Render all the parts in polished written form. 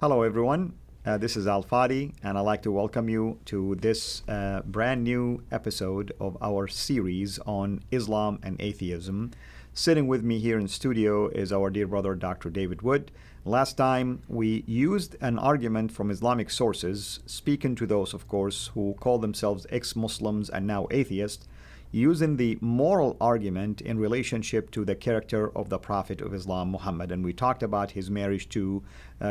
Hello, everyone. This is Al-Fadi, and I'd like to welcome you to this brand new episode of our series on Islam and atheism. Sitting with me here in studio is our dear brother, Dr. David Wood. Last time, we used an argument from Islamic sources, speaking to those, of course, who call themselves ex-Muslims and now atheists, using the moral argument in relationship to the character of the Prophet of Islam, Muhammad. And we talked about his marriage to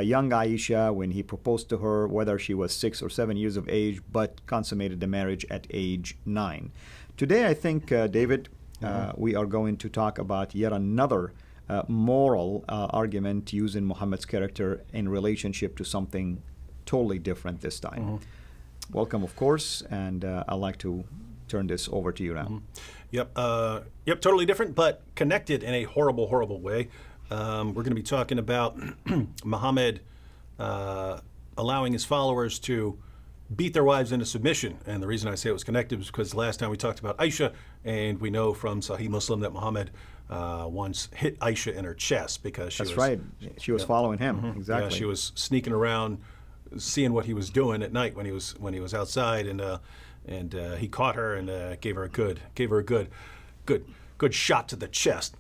young Aisha when he proposed to her, whether she was 6 or 7 years of age, but consummated the marriage at age 9. Today, I think, David, we are going to talk about yet another moral argument using Muhammad's character in relationship to something totally different this time. Welcome, of course, and I'd like to turn this over to you now. Yep, totally different, but connected in a horrible, horrible way. We're going to be talking about Muhammad allowing his followers to beat their wives into submission. And the reason I say it was connected is because last time we talked about Aisha, and we know from Sahih Muslim that Muhammad once hit Aisha in her chest because she she was following him. Exactly. Yeah, she was sneaking around, seeing what he was doing at night when he was outside, and he caught her and gave her a good shot to the chest.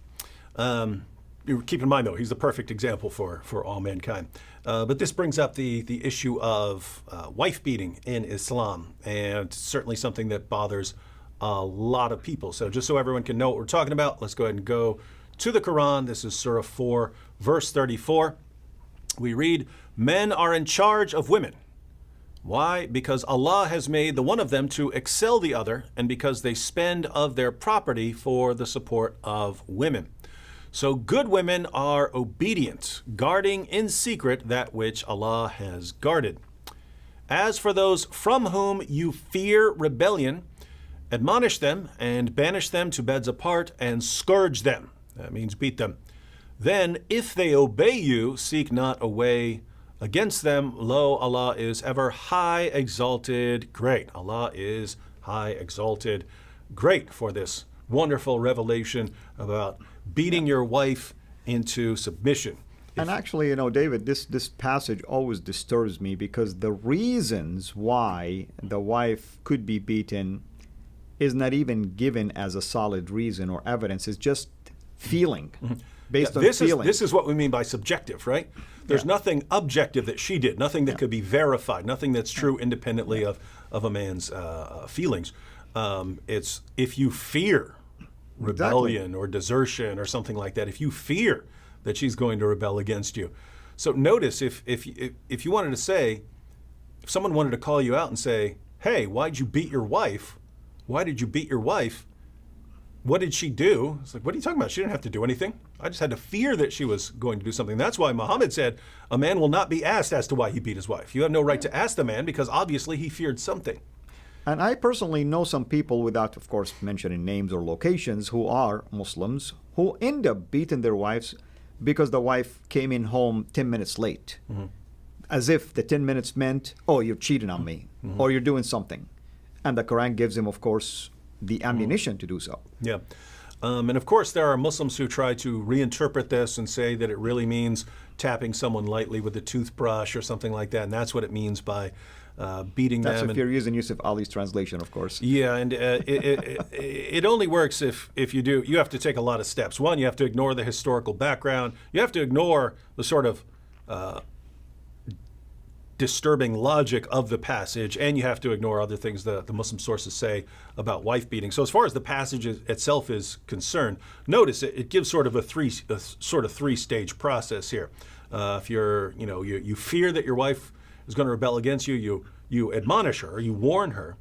Keep in mind, though, he's the perfect example for all mankind. But this brings up the issue of wife beating in Islam, and certainly something that bothers a lot of people. So just so everyone can know what we're talking about, let's go ahead and go to the Quran. This is Surah 4, verse 34. We read, "Men are in charge of women. Why? Because Allah has made the one of them to excel the other, and because they spend of their property for the support of women. So good women are obedient, guarding in secret that which Allah has guarded. As for those from whom you fear rebellion, admonish them and banish them to beds apart and scourge them." That means beat them. "Then, if they obey you, seek not a way against them. Lo, Allah is ever high exalted, great." Allah is high exalted, great, for this wonderful revelation about beating your wife into submission. And actually, David, this passage always disturbs me because the reasons why the wife could be beaten is not even given as a solid reason or evidence. It's just feeling, based on feeling. This is what we mean by subjective, right? There's nothing objective that she did, nothing that could be verified, nothing that's true independently of a man's feelings. It's if you fear rebellion or desertion or something like that, if you fear that she's going to rebel against you. So notice if you wanted to say, if someone wanted to call you out and say, "Hey, why'd you beat your wife? Why did you beat your wife? What did she do?" It's like, what are you talking about? She didn't have to do anything. I just had to fear that she was going to do something. That's why Muhammad said, a man will not be asked as to why he beat his wife. You have no right to ask the man because obviously he feared something. And I personally know some people, without, of course, mentioning names or locations, who are Muslims, who end up beating their wives because the wife came in home 10 minutes late. As if the 10 minutes meant, oh, you're cheating on me, or you're doing something. And the Quran gives him, of course, the ammunition to do so. Yeah. And of course, there are Muslims who try to reinterpret this and say that it really means tapping someone lightly with a toothbrush or something like that. And that's what it means by beating them. That's if you're using Yusuf Ali's translation, of course. Yeah, and it only works if you do. You have to take a lot of steps. One, you have to ignore the historical background. You have to ignore the sort of disturbing logic of the passage, and you have to ignore other things the Muslim sources say about wife beating. So as far as the passage itself is concerned, notice it gives sort of a three-stage process here. If you fear that your wife is going to rebel against you, you admonish her, or you warn her.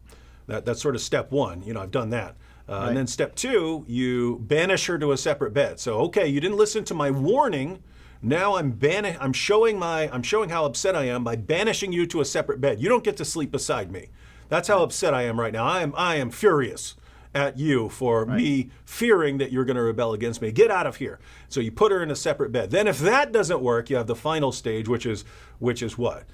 That's sort of step one. I've done that. And then step two, you banish her to a separate bed. So okay, you didn't listen to my warning. Now I'm showing how upset I am by banishing you to a separate bed. You don't get to sleep beside me. That's how upset I am right now. I am furious at you for me fearing that you're going to rebel against me. Get out of here. So you put her in a separate bed. Then if that doesn't work, you have the final stage, which is what?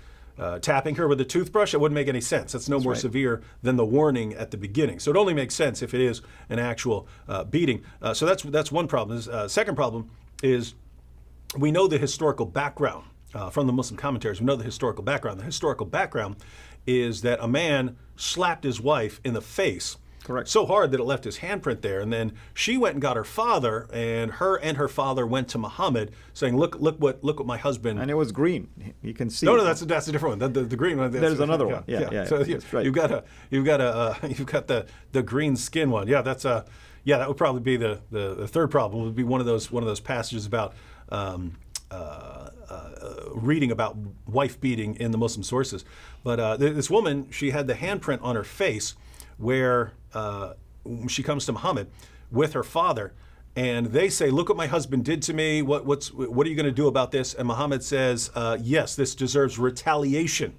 Tapping her with a toothbrush? It wouldn't make any sense. That's no more severe than the warning at the beginning. So it only makes sense if it is an actual beating. So that's one problem. Second problem is we know the historical background from the Muslim commentaries. We know the historical background. The historical background is that a man slapped his wife in the face. Correct. So hard that it left his handprint there, and then she went and got her father, and her father went to Muhammad, saying, "Look what my husband." And it was green. You can see. No, that's a different one. The green one. There's another one. Yeah. So that's right. you've got the green skin one. Yeah, that's that would probably be the third problem. Would be one of those passages about reading about wife beating in the Muslim sources. But this woman, she had the handprint on her face where she comes to Muhammad with her father, and they say, "Look what my husband did to me. What are you going to do about this?" And Muhammad says, "Yes, this deserves retaliation."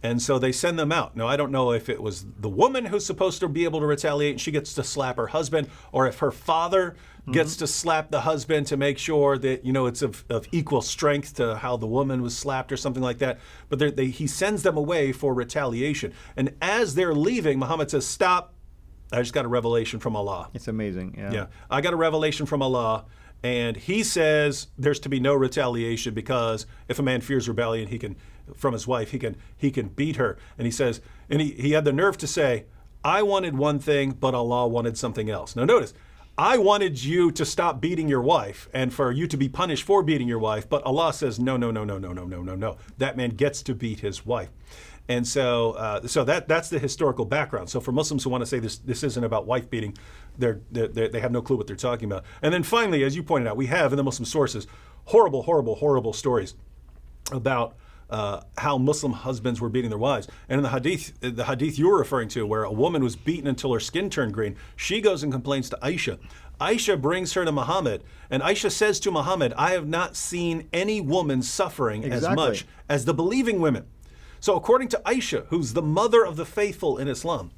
And so they send them out. Now, I don't know if it was the woman who's supposed to be able to retaliate and she gets to slap her husband, or if her father gets to slap the husband to make sure that, it's of equal strength to how the woman was slapped or something like that. But he sends them away for retaliation. And as they're leaving, Muhammad says, "Stop. I just got a revelation from Allah." It's amazing. Yeah. I got a revelation from Allah. And he says there's to be no retaliation, because if a man fears rebellion, from his wife, he can beat her. And he says, and he had the nerve to say, "I wanted one thing, but Allah wanted something else." Now notice, I wanted you to stop beating your wife and for you to be punished for beating your wife, but Allah says, no. That man gets to beat his wife. And so that's the historical background. So for Muslims who want to say this isn't about wife beating, they have no clue what they're talking about. And then finally, as you pointed out, we have in the Muslim sources horrible stories about how Muslim husbands were beating their wives. And in the hadith you were referring to, where a woman was beaten until her skin turned green, she goes and complains to Aisha. Aisha brings her to Muhammad, and Aisha says to Muhammad, "I have not seen any woman suffering as much as the believing women." So according to Aisha, who's the mother of the faithful in Islam,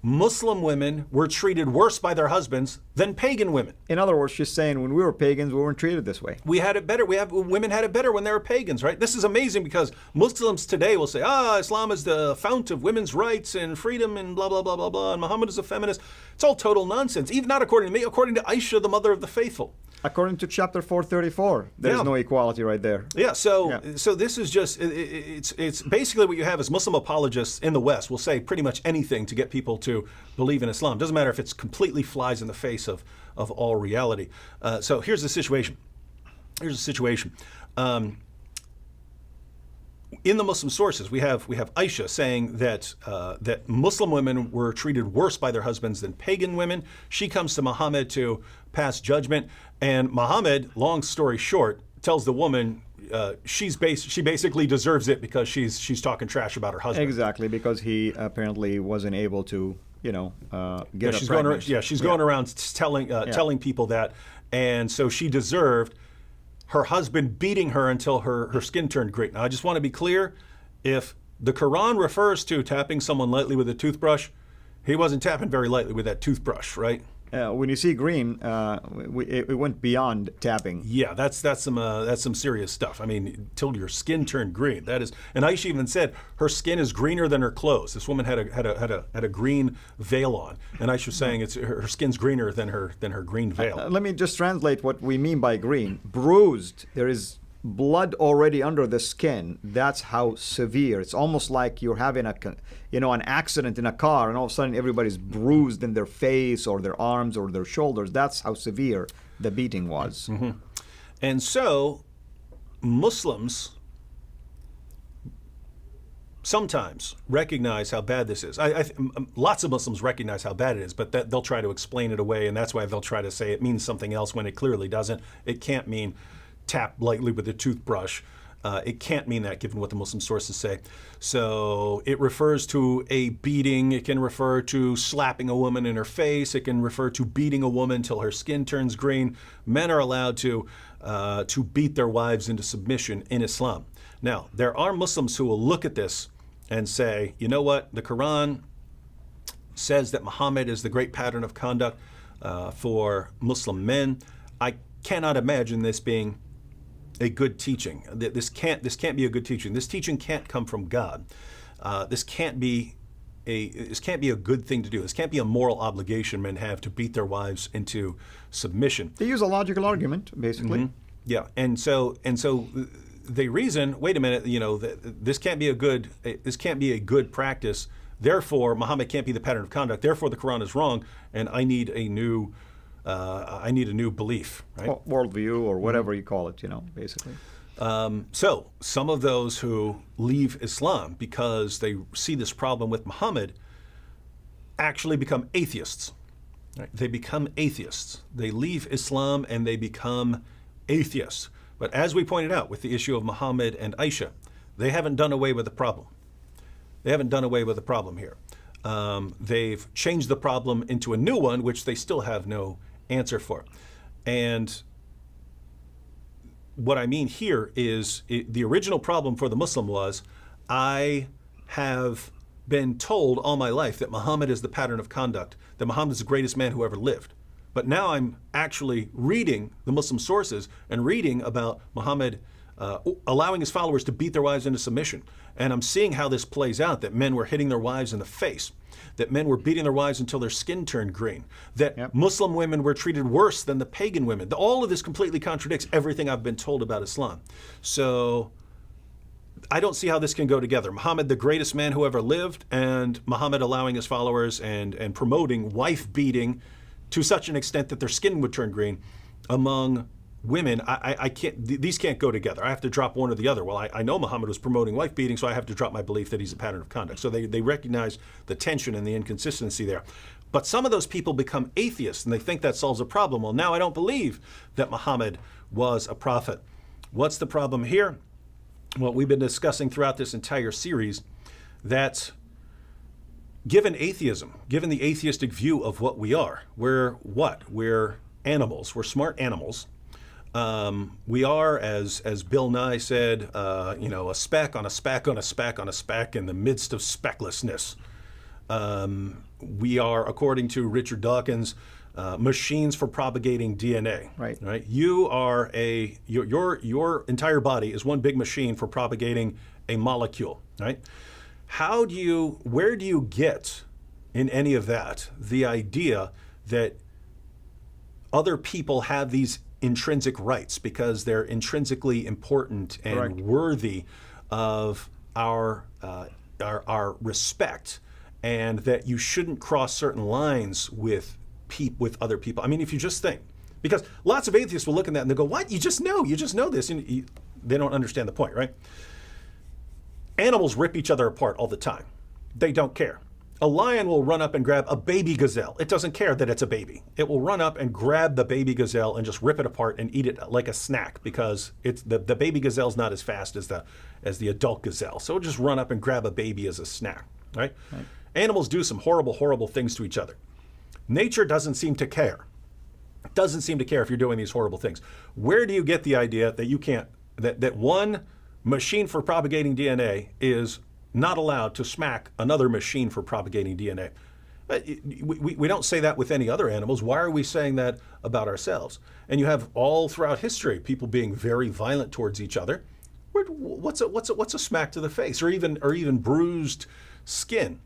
Muslim women were treated worse by their husbands than pagan women. In other words, she's saying when we were pagans, we weren't treated this way. We had it better. Women had it better when they were pagans, right? This is amazing, because Muslims today will say, Islam is the fount of women's rights and freedom and blah, blah, blah, blah, blah, and Muhammad is a feminist. It's all total nonsense. Even not according to me, according to Aisha, the mother of the faithful. According to chapter 434, there's no equality right there. So this is just, it's basically what you have is Muslim apologists in the West will say pretty much anything to get people to believe in Islam. Doesn't matter if it's completely flies in the face of all reality. So here's the situation. In the Muslim sources, we have Aisha saying that Muslim women were treated worse by their husbands than pagan women. She comes to Muhammad to pass judgment, and Muhammad, long story short, tells the woman she basically deserves it because she's talking trash about her husband. Exactly, because he apparently wasn't able to get she's her pregnant. She's going around telling people that, and so she deserved her husband beating her until her skin turned green. Now, I just want to be clear, if the Quran refers to tapping someone lightly with a toothbrush, he wasn't tapping very lightly with that toothbrush, right? When you see green, it went beyond tapping. Yeah, that's some serious stuff. I mean, till your skin turned green. That is, and Aisha even said her skin is greener than her clothes. This woman had a green veil on, and Aisha was saying her skin's greener than her green veil. Let me just translate what we mean by green. Bruised. There is blood already under the skin. That's how severe. It's almost like you're having an accident in a car, and all of a sudden everybody's bruised in their face or their arms or their shoulders. That's how severe the beating was. Mm-hmm. And so Muslims sometimes recognize how bad this is. Lots of Muslims recognize how bad it is, but they'll try to explain it away, and that's why they'll try to say it means something else when it clearly doesn't. It can't mean tap lightly with a toothbrush. It can't mean that, given what the Muslim sources say. So it refers to a beating. It can refer to slapping a woman in her face. It can refer to beating a woman till her skin turns green. Men are allowed to beat their wives into submission in Islam. Now, there are Muslims who will look at this and say, you know what, the Quran says that Muhammad is the great pattern of conduct for Muslim men. I cannot imagine this being a good teaching. This can't be a good teaching. This teaching can't come from God. This can't be a good thing to do. This can't be a moral obligation men have to beat their wives into submission. They use a logical argument, basically. Mm-hmm. Yeah, and so they reason, wait a minute, this can't be a good practice. Therefore, Muhammad can't be the pattern of conduct. Therefore, the Quran is wrong, and I need a new belief, right? Worldview or whatever you call it, basically. So some of those who leave Islam because they see this problem with Muhammad actually become atheists. Right? They become atheists. They leave Islam and they become atheists. But as we pointed out with the issue of Muhammad and Aisha, they haven't done away with the problem. They haven't done away with the problem here. They've changed the problem into a new one, which they still have no answer for. And what I mean here is the original problem for the Muslim was, I have been told all my life that Muhammad is the pattern of conduct, that Muhammad is the greatest man who ever lived. But now I'm actually reading the Muslim sources and reading about Muhammad allowing his followers to beat their wives into submission. And I'm seeing how this plays out, that men were hitting their wives in the face, that men were beating their wives until their skin turned green, that Muslim women were treated worse than the pagan women. All of this completely contradicts everything I've been told about Islam. So I don't see how this can go together. Muhammad, the greatest man who ever lived, and Muhammad allowing his followers and promoting wife beating to such an extent that their skin would turn green among women. I can't, these can't go together. I have to drop one or the other. Well, I know Muhammad was promoting wife beating, so I have to drop my belief that he's a pattern of conduct. So they recognize the tension and the inconsistency there. But some of those people become atheists and they think that solves a problem. Well, now I don't believe that Muhammad was a prophet. What's the problem here? Well, we've been discussing throughout this entire series that given atheism, given the atheistic view of what we are, we're what? We're animals. We're smart animals. We are, as Bill Nye said, a speck on a speck on a speck on a speck in the midst of specklessness. We are, according to Richard Dawkins, machines for propagating DNA. Right. You are your entire body is one big machine for propagating a molecule. Right. Where do you get in any of that the idea that other people have these intrinsic rights because they're intrinsically important and worthy of our respect, and that you shouldn't cross certain lines with other people? I mean, if you just think, because lots of atheists will look at that and they go, "What? You just know this," and they don't understand the point, right? Animals rip each other apart all the time. They don't care. A lion will run up and grab a baby gazelle. It doesn't care that it's a baby. It will run up and grab the baby gazelle and just rip it apart and eat it like a snack, because it's the baby gazelle's not as fast as the adult gazelle. So it'll just run up and grab a baby as a snack, right? Animals do some horrible, horrible things to each other. Nature doesn't seem to care. It doesn't seem to care if you're doing these horrible things. Where do you get the idea that you can't, that one machine for propagating DNA is not allowed to smack another machine for propagating DNA? We don't say that with any other animals. Why are we saying that about ourselves? And you have all throughout history people being very violent towards each other. What's a smack to the face, or even bruised skin?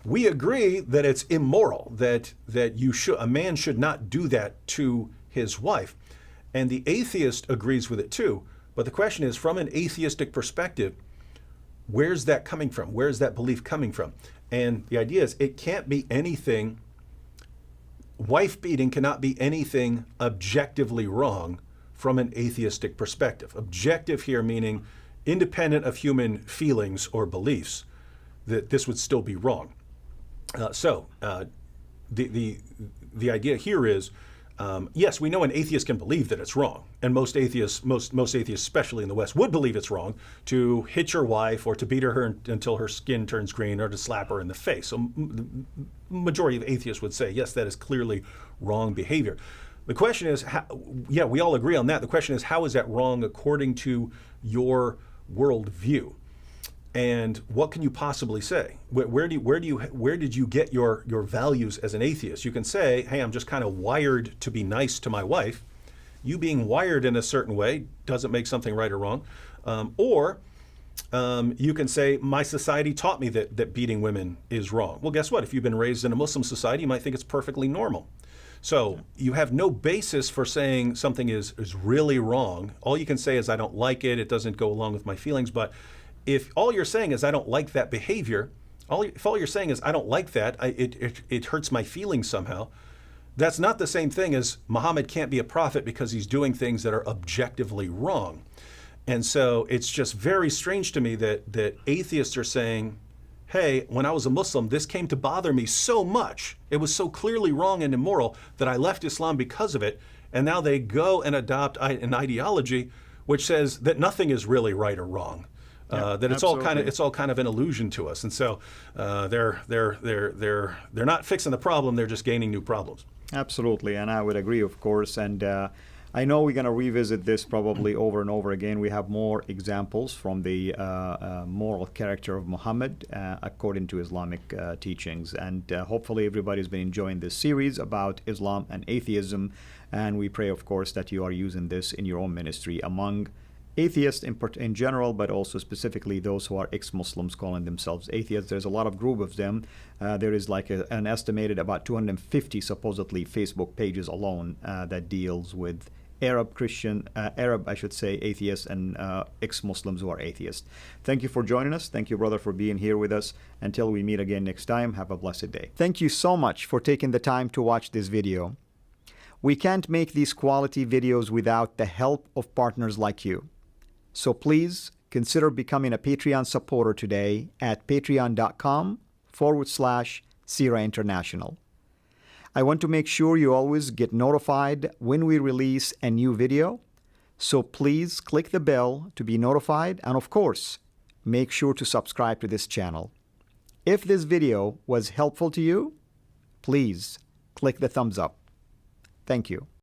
We agree that it's immoral, that a man should not do that to his wife, and the atheist agrees with it too. But the question is, from an atheistic perspective, where's that coming from? Where's that belief coming from? And the idea is, it can't be anything, wife beating cannot be anything objectively wrong from an atheistic perspective. Objective here meaning independent of human feelings or beliefs, that this would still be wrong. The idea here is, yes, we know an atheist can believe that it's wrong, and most atheists, especially in the West, would believe it's wrong to hit your wife or to beat her until her skin turns green or to slap her in the face. So the majority of atheists would say, yes, that is clearly wrong behavior. The question is, we all agree on that. The question is, how is that wrong according to your worldview? And what can you possibly say? Where did you get your values as an atheist? You can say, hey, I'm just kind of wired to be nice to my wife. You being wired in a certain way doesn't make something right or wrong. Or you can say, my society taught me that beating women is wrong. Well, guess what? If you've been raised in a Muslim society, you might think it's perfectly normal. So you have no basis for saying something is really wrong. All you can say is, I don't like it. It doesn't go along with my feelings. But if all you're saying is, I don't like that behavior, if all you're saying is, I don't like that, it hurts my feelings somehow, that's not the same thing as Muhammad can't be a prophet because he's doing things that are objectively wrong. And so it's just very strange to me that atheists are saying, hey, when I was a Muslim, this came to bother me so much. It was so clearly wrong and immoral that I left Islam because of it. And now they go and adopt an ideology which says that nothing is really right or wrong. That it's all kind of an illusion to us. And so they're not fixing the problem, they're just gaining new problems. Absolutely, and I would agree, of course. And I know we're going to revisit this probably over and over again. We have more examples from the moral character of Muhammad according to Islamic teachings. And hopefully everybody's been enjoying this series about Islam and atheism. And we pray, of course, that you are using this in your own ministry among atheists in general, but also specifically those who are ex-Muslims calling themselves atheists. There's a lot of group of them. There is like an estimated about 250 supposedly Facebook pages alone that deals with Arab, atheists and ex-Muslims who are atheists. Thank you for joining us. Thank you, brother, for being here with us. Until we meet again next time, have a blessed day. Thank you so much for taking the time to watch this video. We can't make these quality videos without the help of partners like you. So please consider becoming a Patreon supporter today at patreon.com/Sira International. I want to make sure you always get notified when we release a new video. So please click the bell to be notified. And of course, make sure to subscribe to this channel. If this video was helpful to you, please click the thumbs up. Thank you.